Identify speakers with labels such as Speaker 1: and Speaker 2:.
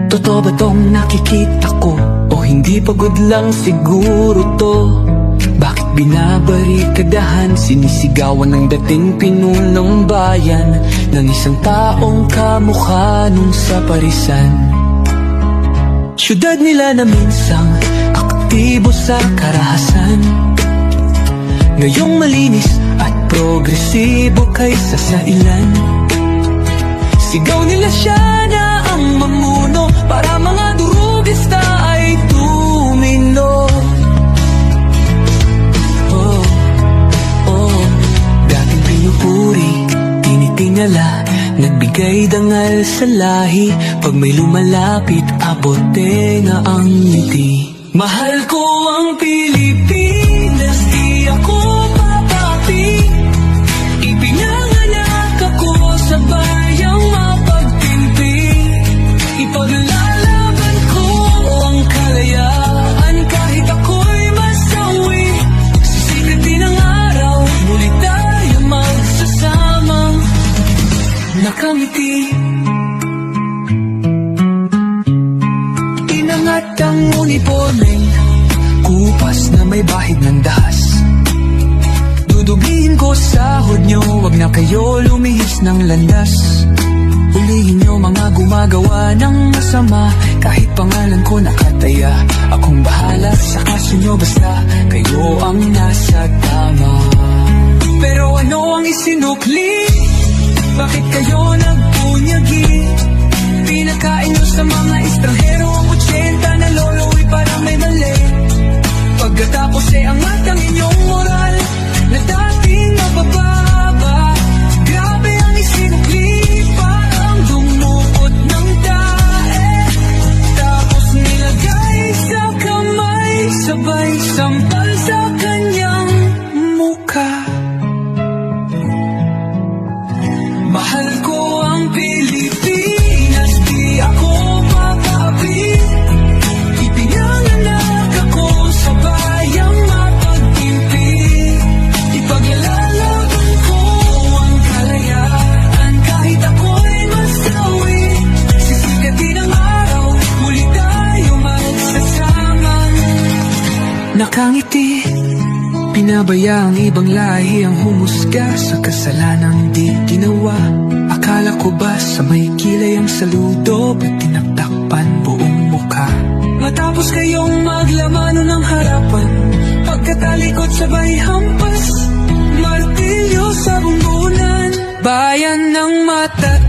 Speaker 1: Totoo ba tong nakikita ko? O hindi pagod lang siguro to? Bakit binabarikadahan, sinisigawan ng dating pinunong bayan ng isang taong kamukha nung sa parisan? Syudad nila na minsang aktibo sa karahasan, ngayong malinis at progresibo kaysa sa ilan. Sigaw nila siya na ang mamuno, para mga durugista ay tumino. Dating pinupuri, tinitingala, nagbigay dangal sa lahi. Pag may lumalapit, abot tenga ang ngiti. Mahal ko ang Pilipinas, di ako papapi. Ipinanganak ako sa bayang mapagtimpi. Ipaglalaban ko ang kalayaan kahit ako'y masawi. Sisikret din ang araw, muli tayo magsasamang nakangiti. Inangat ang uniformeng kupas na may bahid ng dahas. Dudugihin ko sahod nyo, wag na kayo lumihis ng landas. Hulihin nyo mga gumagawa ng masama, kahit pangalan ko nakataya. Akong bahala sa kaso nyo, basta kayo ang nasa tama. Pero ano ang isinukli? Bakit kayo nagpunyagi? Pinakain nyo sa mga estranghero ang 80 na lolo'y parang may mali. Pagkatapos angat ang inyong moral na dating mabababa. Grabe ang isinukli, parang dumukot ng tae. Tapos nilagay sa kamay, sabay sampal sa kanyang mukha. Mahal ko ang Pilipinas, di ako papapi. Ipinanganak ako sa bayang mapagtimpi. Ipaglalaban ko ang kalayaan kahit ako'y masawi. Sisikatin ang araw, muli tayo magsasamang nakangiti. Pinabaya ang ibang lahi ang humusga sa kasalanang di ginawa. Akala ko ba sa may kilay ang saludo, ba't tinaktakpan buong mukha? Matapos kayong maglamano ng harapan, pagkatalikod sabay hampas, martilyo sa bumbunan. Bayan ng mata